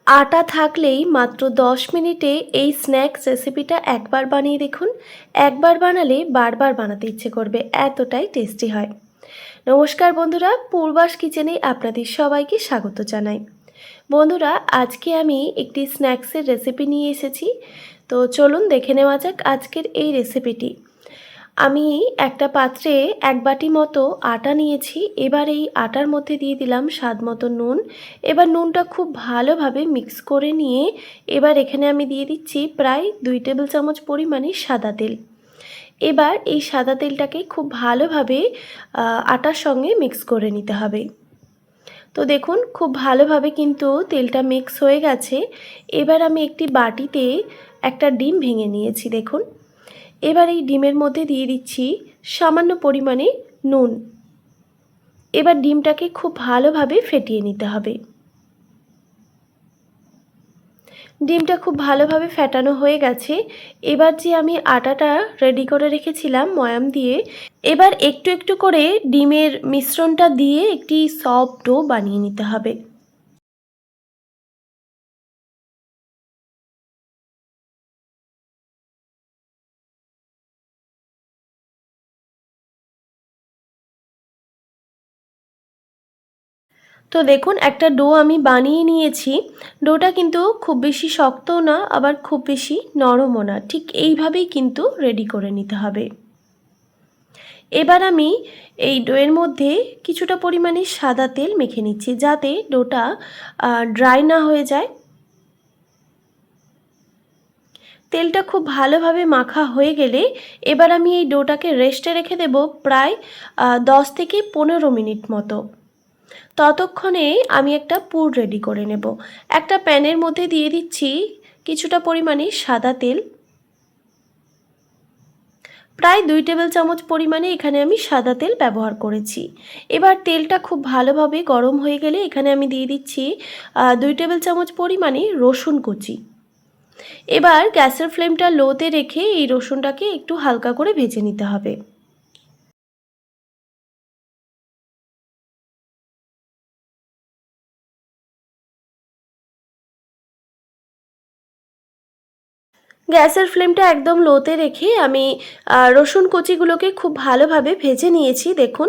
আটা থাকলেই মাত্র 10 মিনিটে এই স্ন্যাক্স রেসিপিটা একবার বানিয়ে দেখুন। একবার বানালে বারবার বানাতে ইচ্ছে করবে, এতটাই টেস্টি হয়। নমস্কার বন্ধুরা, পূর্বাস কিচেনে আপনাদের সবাইকে স্বাগত জানাই। বন্ধুরা, আজকে আমি একটি স্ন্যাক্সের রেসিপি নিয়ে এসেছি। তো চলুন দেখে নেওয়া যাক আজকের এই রেসিপিটি। আমি একটা পাত্রে 1 বাটি মতো আটা নিয়েছি। এবার এই আটার মধ্যে দিয়ে দিলাম স্বাদ মতো নুন। এবার নুনটা খুব ভালোভাবে মিক্স করে নিয়ে এবার এখানে আমি দিয়ে দিচ্ছি প্রায় 2 টেবিল চামচ পরিমাণে সাদা তেল। এবার এই সাদা তেলটাকে খুব ভালোভাবে আটার সঙ্গে মিক্স করে নিতে হবে। তো দেখুন খুব ভালোভাবে কিন্তু তেলটা মিক্স হয়ে গেছে। এবার আমি একটি বাটিতে একটা ডিম ভেঙে নিয়েছি দেখুন। এবার এই ডিমের মধ্যে দিয়ে দিচ্ছি সামান্য পরিমাণে নুন। এবার ডিমটাকে খুব ভালোভাবে ফেটিয়ে নিতে হবে। ডিমটা খুব ভালোভাবে ফেটানো হয়ে গেছে। এবার যে আমি আটাটা রেডি করে রেখেছিলাম ময়াম দিয়ে, এবার একটু একটু করে ডিমের মিশ্রণটা দিয়ে একটি সফট ডো বানিয়ে নিতে হবে। তো দেখুন একটা ডো আমি বানিয়ে নিয়েছি। ডোটা কিন্তু খুব বেশি শক্তও না, আবার খুব বেশি নরমও না, ঠিক এইভাবেই কিন্তু রেডি করে নিতে হবে। এবার আমি এই ডোয়ের মধ্যে কিছুটা পরিমাণে সাদা তেল মেখে নিচ্ছি, যাতে ডোটা ড্রাই না হয়ে যায়। তেলটা খুব ভালোভাবে মাখা হয়ে গেলে এবার আমি এই ডোটাকে রেস্টে রেখে দেব প্রায় 10 থেকে 15 মিনিট মতো। ততক্ষণে আমি একটা পুর রেডি করে নেব। একটা প্যানের মধ্যে দিয়ে দিচ্ছি কিছুটা পরিমাণে সাদা তেল। প্রায় 2 টেবিল চামচ পরিমাণে এখানে আমি সাদা তেল ব্যবহার করেছি। এবার তেলটা খুব ভালোভাবে গরম হয়ে গেলে এখানে আমি দিয়ে দিচ্ছি 2 টেবিল চামচ পরিমাণে রসুন কুচি। এবার গ্যাসের ফ্লেমটা লোতে রেখে এই রসুনটাকে একটু হালকা করে ভেজে নিতে হবে। গ্যাসের ফ্লেমটা একদম লোতে রেখে আমি রসুন কুচিগুলোকে খুব ভালোভাবে ভেজে নিয়েছি দেখুন।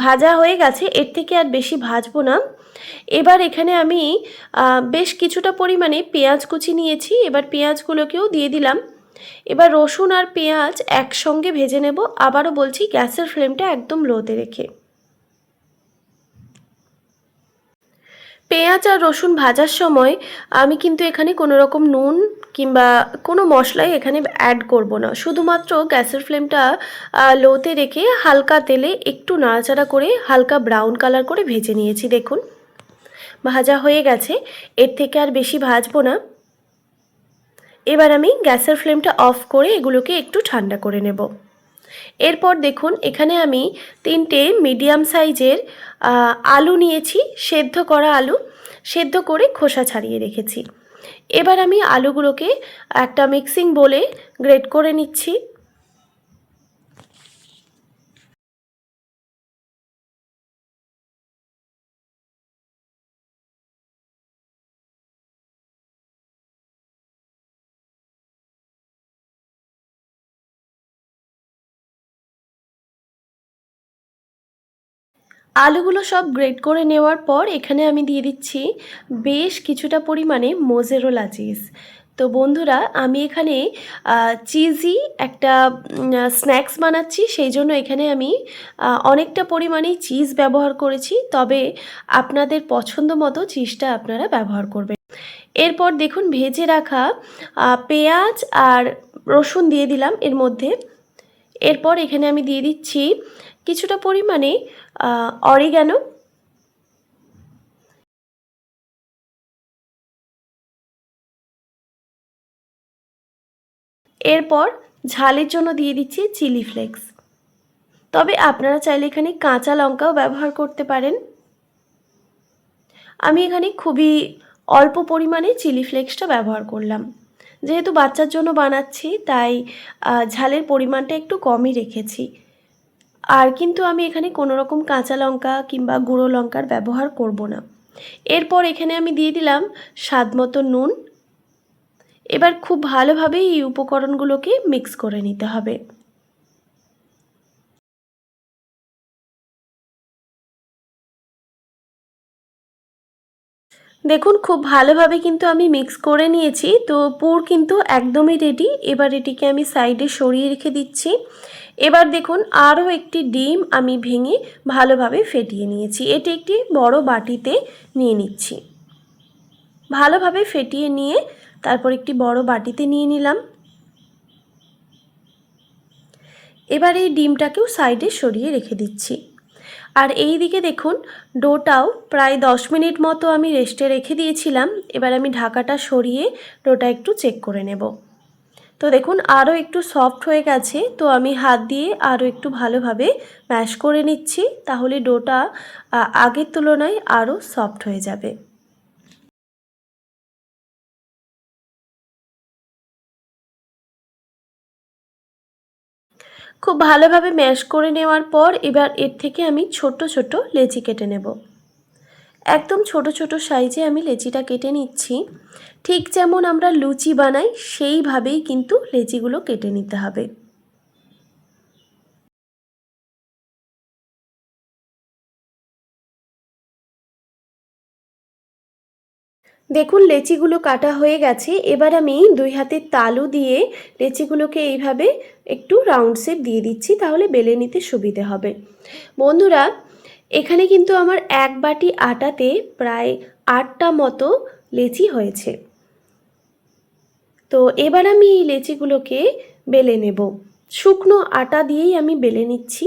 ভাজা হয়ে গেছে, এর থেকে আর বেশি ভাজবো না। এবার এখানে আমি বেশ কিছুটা পরিমাণে পেঁয়াজ কুচি নিয়েছি। এবার পেঁয়াজগুলোকেও দিয়ে দিলাম। এবার রসুন আর পেঁয়াজ একসঙ্গে ভেজে নেব। আবারও বলছি, গ্যাসের ফ্লেমটা একদম লোতে রেখে। পেঁয়াজ আর রসুন ভাজার সময় আমি কিন্তু এখানে কোনো রকম নুন কিংবা কোনো মশলাই এখানে অ্যাড করব না। শুধুমাত্র গ্যাসের ফ্লেমটা লোতে রেখে হালকা তেলে একটু নাড়াচাড়া করে হালকা ব্রাউন কালার করে ভেজে নিয়েছি দেখুন। ভাজা হয়ে গেছে, এর থেকে আর বেশি ভাজবো না। এবার আমি গ্যাসের ফ্লেমটা অফ করে এগুলোকে একটু ঠান্ডা করে নেব। এরপর দেখুন এখানে আমি 3টে মিডিয়াম সাইজের আলু নিয়েছি, সেদ্ধ করা আলু, সেদ্ধ করে খোসা ছাড়িয়ে রেখেছি। এবার আমি আলুগুলোকে একটা মিক্সিং বোলে গ্রেট করে নিচ্ছি। আলুগুলো সব গ্রেট করে নেওয়ার পর এখানে আমি দিয়ে দিচ্ছি বেশ কিছুটা পরিমাণে মোজারেলা চিজ। তো বন্ধুরা, আমি এখানে চিজি একটা স্ন্যাক্স বানাচ্ছি, সেই জন্য এখানে আমি অনেকটা পরিমাণেই চিজ ব্যবহার করেছি। তবে আপনাদের পছন্দ মতো চিজটা আপনারা ব্যবহার করবেন। এরপর দেখুন ভেজে রাখা পেঁয়াজ আর রসুন দিয়ে দিলাম এর মধ্যে। এরপর এখানে আমি দিয়ে দিচ্ছি কিছুটা পরিমাণে অরিগ্যানো। এরপর ঝালের জন্য দিয়ে দিচ্ছি চিলি ফ্লেক্স। তবে আপনারা চাইলে এখানে কাঁচা লঙ্কাও ব্যবহার করতে পারেন। আমি এখানে খুবই অল্প পরিমাণে চিলি ফ্লেক্সটা ব্যবহার করলাম। যেহেতু বাচ্চার জন্য বানাচ্ছি, তাই ঝালের পরিমাণটা একটু কমই রেখেছি। আর কিন্তু আমি এখানে কোনো রকম কাঁচা লঙ্কা কিংবা গুঁড়ো লঙ্কার ব্যবহার করব না। এরপর এখানে আমি দিয়ে দিলাম স্বাদ মতো নুন। এবার খুব ভালোভাবে এই উপকরণগুলোকে মিক্স করে নিতে হবে। দেখুন খুব ভালোভাবে কিন্তু আমি মিক্স করে নিয়েছি। তো পুর কিন্তু একদমই রেডি। এবার এটিকে আমি সাইডে সরিয়ে রেখে দিচ্ছি। এবার দেখুন আরও একটি ডিম আমি ভেঙে ভালোভাবে ফেটিয়ে নিয়েছি। এটি একটি বড় বাটিতে নিয়ে নিচ্ছি। ভালোভাবে ফেটিয়ে নিয়ে তারপর একটি বড় বাটিতে নিয়ে নিলাম। এবার এই ডিমটাকেও সাইডে সরিয়ে রেখে দিচ্ছি। আর এই দিকে দেখুন ডোটাও প্রায় 10 মিনিট মতো আমি রেস্টে রেখে দিয়েছিলাম। এবার আমি ঢাকাটা সরিয়ে ডোটা একটু চেক করে নেব। তো দেখুন আরও একটু সফট হয়ে গেছে। তো আমি হাত দিয়ে আরও একটু ভালোভাবে ম্যাশ করে নিচ্ছি, তাহলে ডোটা আগের তুলনায় আরও সফট হয়ে যাবে। খুব ভালোভাবে ম্যাশ করে নেওয়ার পর এবার এর থেকে আমি ছোট ছোট লেচি কেটে নেব। একদম ছোট ছোট সাইজে আমি লেচিটা কেটে নিচ্ছি। ঠিক যেমন আমরা লুচি বানাই সেইভাবেই কিন্তু লেচিগুলো কেটে নিতে হবে। দেখুন লেচিগুলো কাটা হয়ে গেছে। এবার আমি 2 হাতের তালু দিয়ে লেচিগুলোকে এইভাবে একটু রাউন্ড শেপ দিয়ে দিচ্ছি, তাহলে বেলে নিতে সুবিধে হবে। বন্ধুরা, এখানে কিন্তু আমার 1 বাটি আটাতে প্রায় 8টা মতো লেচি হয়েছে। তো এবার আমি এই লেচিগুলোকে বেলে নেব। শুকনো আটা দিয়েই আমি বেলে নিচ্ছি।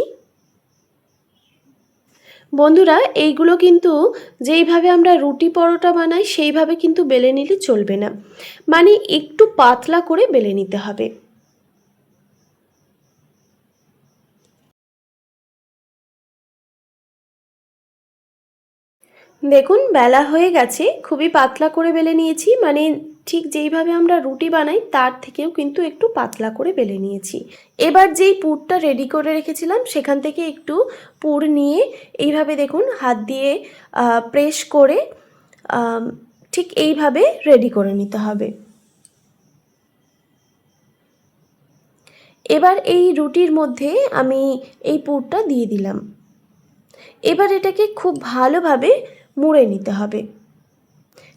বন্ধুরা, এইগুলো কিন্তু যেইভাবে আমরা রুটি পরোটা বানাই সেইভাবে কিন্তু বেলে নিলে চলবে না, মানে একটু পাতলা করে বেলে নিতে হবে। দেখুন বেলা হয়ে গেছে, খুবই পাতলা করে বেলে নিয়েছি, মানে ঠিক যেইভাবে আমরা রুটি বানাই তার থেকেও কিন্তু একটু পাতলা করে বেলে নিয়েছি। এবার যেই পুরটা রেডি করে রেখেছিলাম সেখান থেকে একটু পুর নিয়ে এইভাবে দেখুন হাত দিয়ে প্রেস করে ঠিক এইভাবে রেডি করে নিতে হবে। এবার এই রুটির মধ্যে আমি এই পুরটা দিয়ে দিলাম। এবার এটাকে খুব ভালোভাবে মুড়ে নিতে হবে।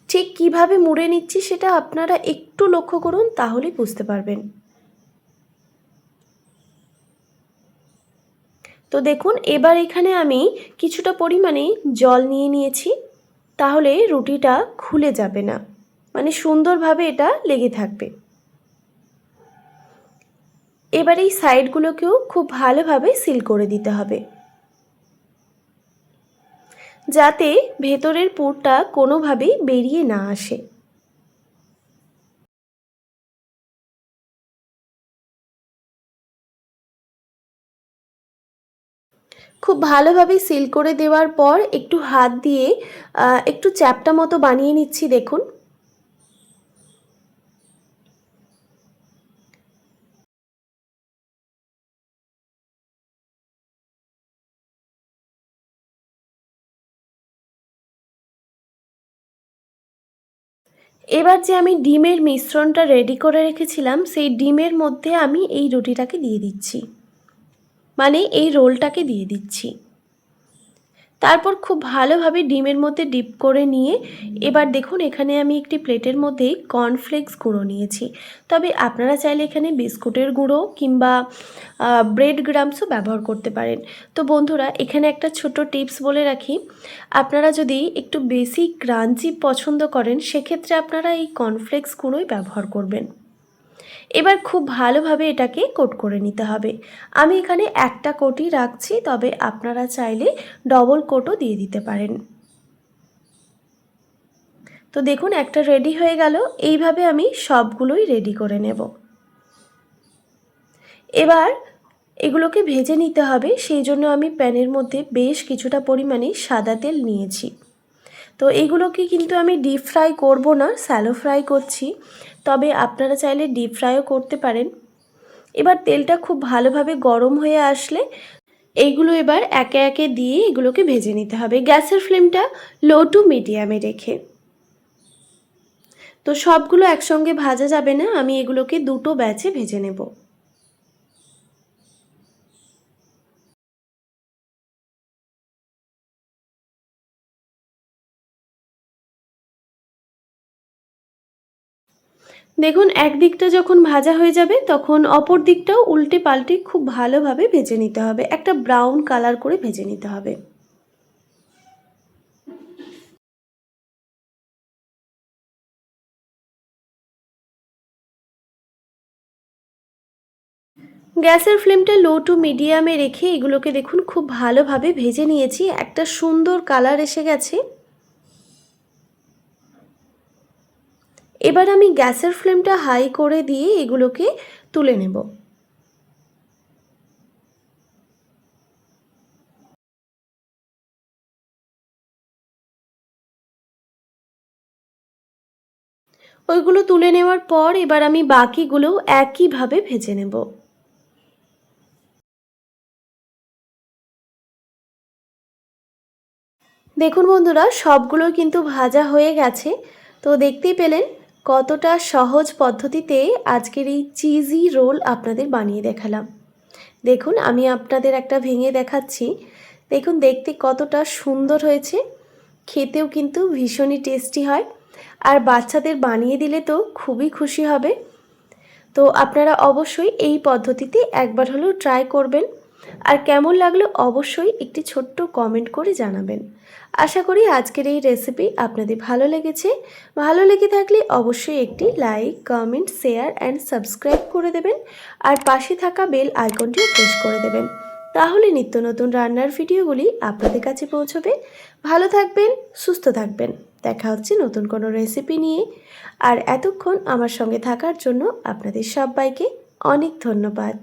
ঠিক কিভাবে মুড়ে নিচ্ছি সেটা আপনারা একটু লক্ষ্য করুন, তাহলে বুঝতে পারবেন। তো দেখুন এবার এখানে আমি কিছুটা পরিমাণে জল নিয়ে নিয়েছি, তাহলে রুটিটা খুলে যাবে না, মানে সুন্দরভাবে এটা লেগে থাকবে। এবার এই সাইডগুলোকেও খুব ভালোভাবে সিল করে দিতে হবে, যাতে ভেতরের পুরটা কোনোভাবেই বেরিয়ে না আসে। খুব ভালোভাবে সিল করে দেওয়ার পর একটু হাত দিয়ে একটু চ্যাপ্টা মতো বানিয়ে নিচ্ছি। দেখুন এবার যে আমি ডিমের মিশ্রণটা রেডি করে রেখেছিলাম সেই ডিমের মধ্যে আমি এই রুটিটাকে দিয়ে দিচ্ছি, মানে এই রোলটাকে দিয়ে দিচ্ছি। তারপর খুব ভালোভাবে ডিমের মধ্যে ডিপ করে নিয়ে এবার দেখুন এখানে আমি একটি প্লেটের মধ্যে কর্নফ্লেক্স গুঁড়ো নিয়েছি। তবে আপনারা চাইলে এখানে বিস্কুটের গুঁড়ো কিংবা ব্রেড গ্রামসও ব্যবহার করতে পারেন। তো বন্ধুরা, এখানে একটা ছোট টিপস বলে রাখি, আপনারা যদি একটু বেশি ক্রাঞ্চি পছন্দ করেন সেক্ষেত্রে আপনারা এই কর্নফ্লেক্স গুঁড়োই ব্যবহার করবেন। এবার খুব ভালোভাবে এটাকে কোট করে নিতে হবে। আমি এখানে একটা কোটই রাখছি, তবে আপনারা চাইলে ডবল কোটও দিয়ে দিতে পারেন। তো দেখুন একটা রেডি হয়ে গেল। এইভাবে আমি সবগুলোই রেডি করে নেব। এবার এগুলোকে ভেজে নিতে হবে, সেই জন্য আমি প্যানের মধ্যে বেশ কিছুটা পরিমাণে সাদা তেল নিয়েছি। তো এইগুলোকে কিন্তু আমি ডিপ ফ্রাই করব না, স্যালো ফ্রাই করছি, তবে আপনারা চাইলে ডিপ ফ্রাইও করতে পারেন। এবার তেলটা খুব ভালোভাবে গরম হয়ে আসলে এইগুলো এবার একে একে দিয়ে এগুলোকে ভেজে নিতে হবে গ্যাসের ফ্লেমটা লো টু মিডিয়ামে রেখে। তো সবগুলো একসঙ্গে ভাজা যাবে না, আমি এগুলোকে দুটো ব্যাচে ভেজে নেব। দেখুন একদিকটা যখন ভাজা হয়ে যাবে তখন অপর দিকটাও উল্টে পাল্টে খুব ভালোভাবে ভেজে নিতে হবে, একটা ব্রাউন কালার করে ভেজে নিতে হবে। গ্যাসের ফ্লেমটা লো টু মিডিয়ামে রেখে এগুলোকে দেখুন খুব ভালোভাবে ভেজে নিয়েছি, একটা সুন্দর কালার এসে গেছে। এবার আমি গ্যাসের ফ্লেমটা হাই করে দিয়ে এগুলোকে তুলে নেব। ওইগুলো তুলে নেওয়ার পর এবার আমি বাকিগুলোও একইভাবে ভেজে নেব। দেখুন বন্ধুরা সবগুলো কিন্তু ভাজা হয়ে গেছে। তো দেখতেই পেলেন কতটা সহজ পদ্ধতিতে আজকের এই চিজি রোল আপনাদের বানিয়ে দেখালাম। দেখুন আমি আপনাদের একটা ভেঙে দেখাচ্ছি। দেখুন দেখতে কতটা সুন্দর হয়েছে, খেতেও কিন্তু ভীষণই টেস্টি হয়, আর বাচ্চাদের বানিয়ে দিলে তো খুবই খুশি হবে। তো আপনারা অবশ্যই এই পদ্ধতিতে একবার হলেও ট্রাই করবেন, আর কেমন লাগলো অবশ্যই একটি ছোট্ট কমেন্ট করে জানাবেন। আশা করি আজকের এই রেসিপি আপনাদের ভালো লেগেছে। ভালো লেগে থাকলে অবশ্যই একটি like, comment, share and subscribe করে দেবেন, আর পাশে থাকা বেল আইকনটিও প্রেস করে দেবেন। তাহলে নিত্য নতুন রান্নার ভিডিওগুলি আপনাদের কাছে পৌঁছবে। ভালো থাকবেন, সুস্থ থাকবেন। দেখা হচ্ছে নতুন কোনো রেসিপি নিয়ে। আর এতক্ষণ আমার সঙ্গে থাকার জন্য আপনাদের সবাইকে অনেক ধন্যবাদ।